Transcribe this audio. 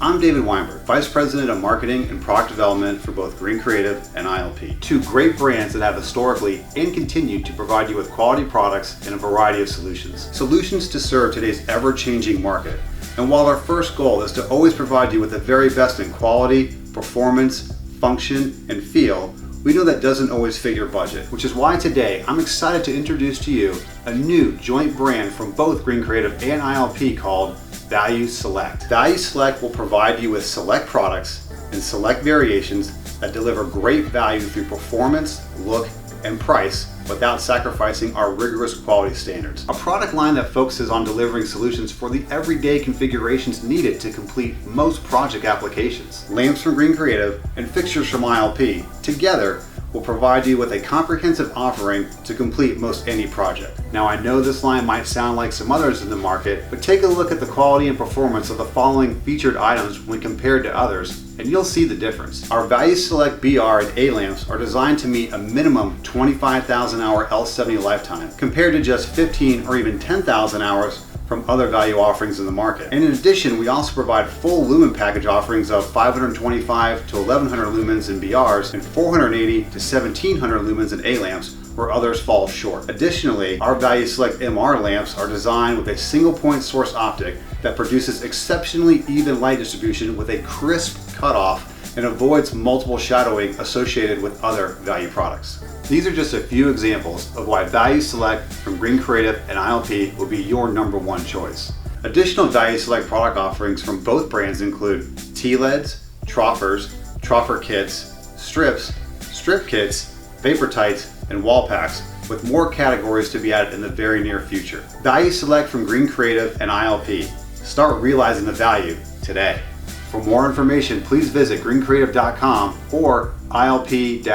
I'm David Weinberg, Vice President of Marketing and Product Development for both Green Creative and ILP, two great brands that have historically and continue to provide you with quality products and a variety of solutions. Solutions to serve today's ever-changing market. And while our first goal is to always provide you with the very best in quality, performance, function, and feel, we know that doesn't always fit your budget, which is why today I'm excited to introduce to you a new joint brand from both Green Creative and ILP called Value Select. Value Select will provide you with select products and select variations that deliver great value through performance, look, and price without sacrificing our rigorous quality standards. A product line that focuses on delivering solutions for the everyday configurations needed to complete most project applications. Lamps from Green Creative and fixtures from ILP together will provide you with a comprehensive offering to complete most any project. Now I know this line might sound like some others in the market, but take a look at the quality and performance of the following featured items when compared to others, and you'll see the difference. Our Value Select BR and A lamps are designed to meet a minimum 25,000 hour L70 lifetime, compared to just 15 or even 10,000 hours from other value offerings in the market. And in addition, we also provide full lumen package offerings of 525 to 1100 lumens in BRs and 480 to 1700 lumens in A lamps, where others fall short. Additionally, our Value Select MR lamps are designed with a single point source optic that produces exceptionally even light distribution with a crisp cutoff and avoids multiple shadowing associated with other value products. These are just a few examples of why Value Select from Green Creative and ILP will be your #1 choice. Additional Value Select product offerings from both brands include T-LEDs, troffers, troffer kits, strips, strip kits, vapor tights, and wall packs, with more categories to be added in the very near future. Value Select from Green Creative and ILP. Start realizing the value today. For more information, please visit greencreative.com or ilp-inc.com.